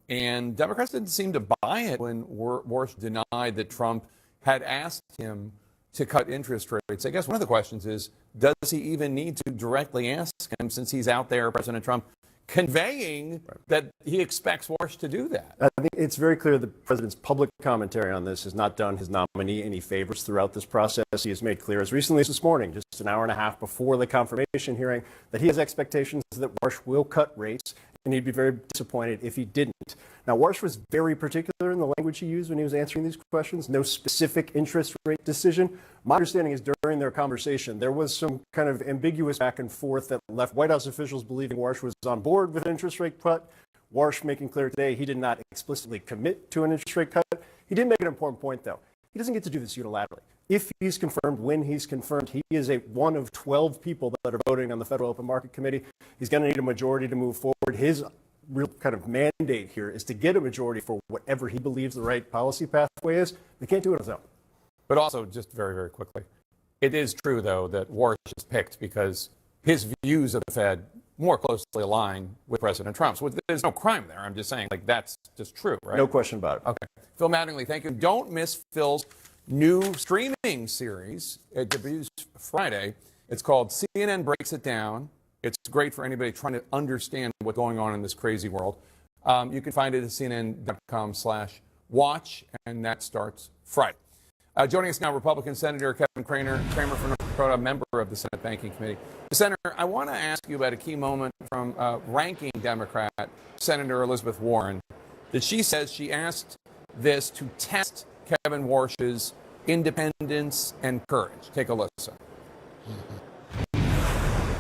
And Democrats didn't seem to buy it when Warsh denied that Trump had asked him to cut interest rates. I guess one of the questions is, does he even need to directly ask him, since he's out there, President Trump, conveying that he expects Warsh to do that? I think it's very clear the president's public commentary on this has not done his nominee any favors throughout this process. He has made clear as recently as this morning, just an hour and a half before the confirmation hearing, that he has expectations that Warsh will cut rates, and he'd be very disappointed if he didn't. Now, Warsh was very particular in the language he used when he was answering these questions. No specific interest rate decision. My understanding is during their conversation, there was some kind of ambiguous back and forth that left White House officials believing Warsh was on board with an interest rate cut. Warsh making clear today he did not explicitly commit to an interest rate cut. He did make an important point, though. He doesn't get to do this unilaterally. If he's confirmed, when he's confirmed, he is one of 12 people that are voting on the Federal Open Market Committee. He's going to need a majority to move forward. His real kind of mandate here is to get a majority for whatever he believes the right policy pathway is. They can't do it on his own. But also, just very, very quickly, it is true, though, that Warsh is picked because his views of the Fed more closely align with President Trump's. There's no crime there. I'm just saying, that's just true, right? No question about it. Okay. Phil Mattingly, thank you. Don't miss Phil's new streaming series. It debuts Friday. It's called CNN Breaks It Down. It's great for anybody trying to understand what's going on in this crazy world. You can find it at cnn.com/watch, and that starts Friday. Joining us now, Republican Senator Kevin Kramer from North Dakota, member of the Senate Banking Committee. Senator, I want to ask you about a key moment from ranking Democrat Senator Elizabeth Warren, that she says she asked this to test Kevin Warsh's independence and courage. Take a listen.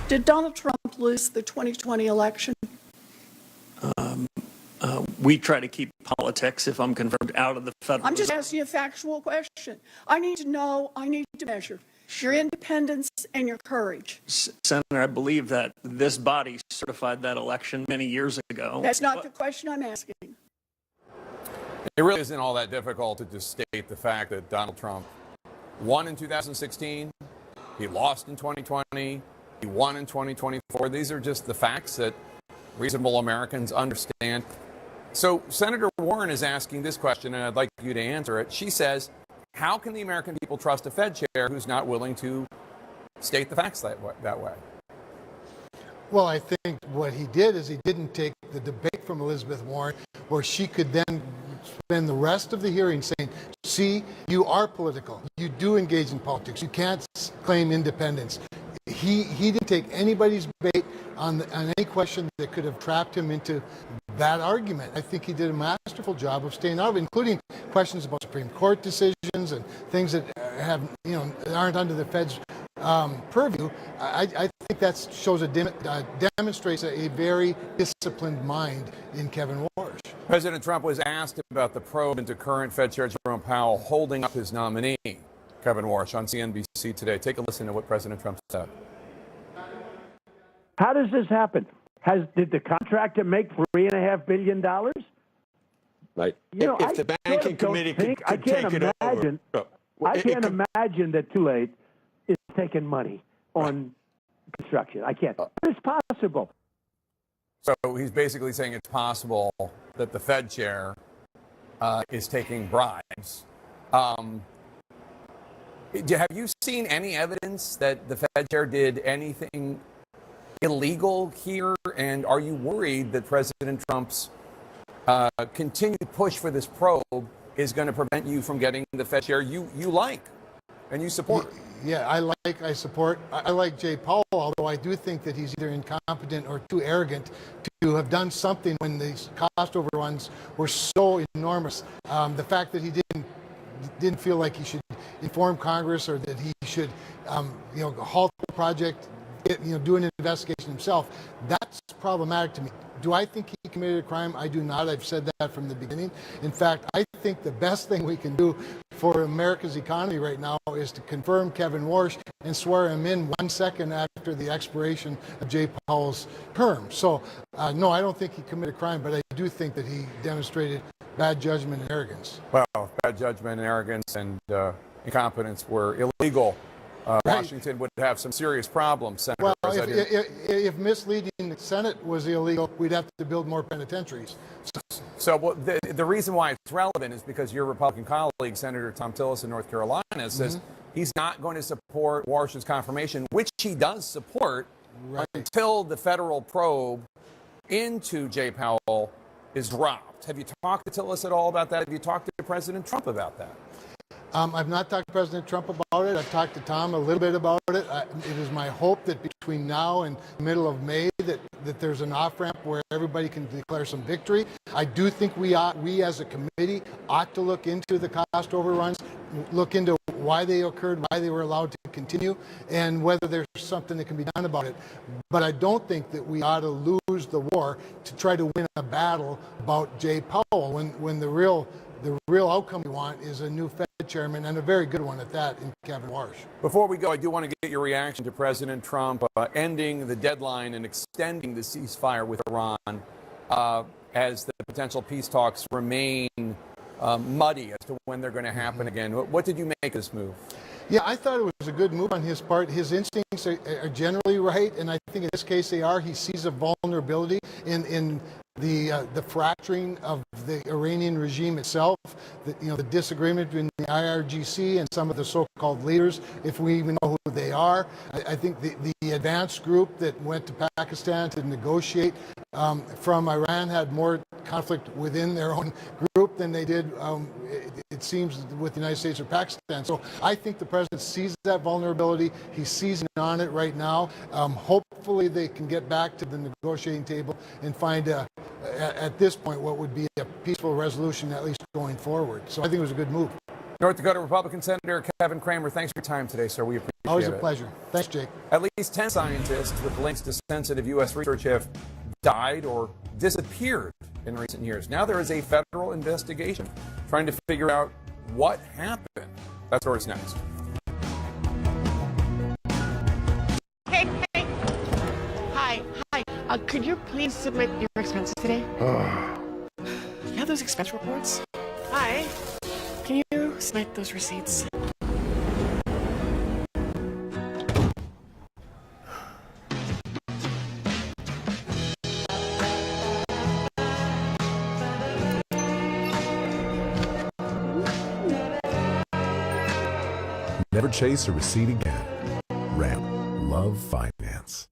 Did Donald Trump lose the 2020 election? We try to keep politics, if I'm confirmed, out of the federal. I'm just asking you a factual question. I need to know, I need to measure your independence and your courage. Senator, I believe that this body certified that election many years ago. That's not the question I'm asking. It really isn't all that difficult to just state the fact that Donald Trump won in 2016, he lost in 2020, he won in 2024. These are just the facts that reasonable Americans understand. So Senator Warren is asking this question, and I'd like you to answer it. She says, how can the American people trust a Fed chair who's not willing to state the facts that way? Well, I think what he did is he didn't take the debate from Elizabeth Warren, where she could then spend the rest of the hearing saying, see, you are political. You do engage in politics. You can't claim independence. He didn't take anybody's bait on any question that could have trapped him into that argument. I think he did a masterful job of staying out of it, including questions about Supreme Court decisions and things that have, aren't under the Fed's purview. I think that shows demonstrates a very disciplined mind in Kevin Warsh. President Trump was asked about the probe into current Fed Chair Jerome Powell holding up his nominee, Kevin Warsh, on CNBC today. Take a listen to what President Trump said. How does this happen? Did the contractor make $3.5 billion? Right. If the banking committee could take it over. I can't imagine that Too Late is taking money on construction. I can't. It's possible. So he's basically saying it's possible that the Fed chair is taking bribes. Have you seen any evidence that the Fed chair did anything illegal here? And are you worried that President Trump's continued push for this probe is going to prevent you from getting the Fed chair you like and you support? Yeah, I like Jay Powell, although I do think that he's either incompetent or too arrogant to have done something when these cost overruns were so enormous. The fact that he didn't feel like he should inform Congress or that he should halt the project, do an investigation himself, that's problematic to me. Do I think he committed a crime? I do not. I've said that from the beginning. In fact, I think the best thing we can do for America's economy right now is to confirm Kevin Warsh and swear him in 1 second after the expiration of Jay Powell's term. So, no, I don't think he committed a crime, but I do think that he demonstrated bad judgment and arrogance. Well, bad judgment and arrogance and incompetence were illegal. Washington would have some serious problems, Senator. Well, if misleading the Senate was illegal, we'd have to build more penitentiaries. So the reason why it's relevant is because your Republican colleague, Senator Tom Tillis in North Carolina, says he's not going to support Warsh's confirmation, which he does support, until the federal probe into Jay Powell is dropped. Have you talked to Tillis at all about that? Have you talked to President Trump about that? I've not talked to President Trump about it. I've talked to Tom a little bit about it. It is my hope that between now and the middle of May that there's an off-ramp where everybody can declare some victory. I do think we as a committee ought to look into the cost overruns, look into why they occurred, why they were allowed to continue, and whether there's something that can be done about it. But I don't think that we ought to lose the war to try to win a battle about Jay Powell when the real outcome we want is a new Fed chairman, and a very good one at that, in Kevin Warsh. Before we go, I do want to get your reaction to President Trump ending the deadline and extending the ceasefire with Iran as the potential peace talks remain muddy as to when they're going to happen again. What did you make of this move? Yeah, I thought it was a good move on his part. His instincts are generally right, and I think in this case they are. He sees a vulnerability in the fracturing of the Iranian regime itself, the disagreement between the IRGC and some of the so-called leaders, if we even know who they are. I think the advanced group that went to Pakistan to negotiate from Iran had more conflict within their own group than they did, it seems, with the United States or Pakistan. So I think the president sees that vulnerability. He's seizing on it right now. Hopefully they can get back to the negotiating table and find at this point what would be a peaceful resolution, at least going forward. So I think it was a good move. North Dakota Republican Senator Kevin Cramer, thanks for your time today, sir. We appreciate it. Always a pleasure. Thanks, Jake. At least 10 scientists with links to sensitive U.S. research have died or disappeared in recent years. Now there is a federal investigation trying to figure out what happened. That story's next. Hey. Hi. Could you please submit your expenses today? You have those expense reports? Hi. Can you submit those receipts? Never chase a receipt again. Ram. Love finance.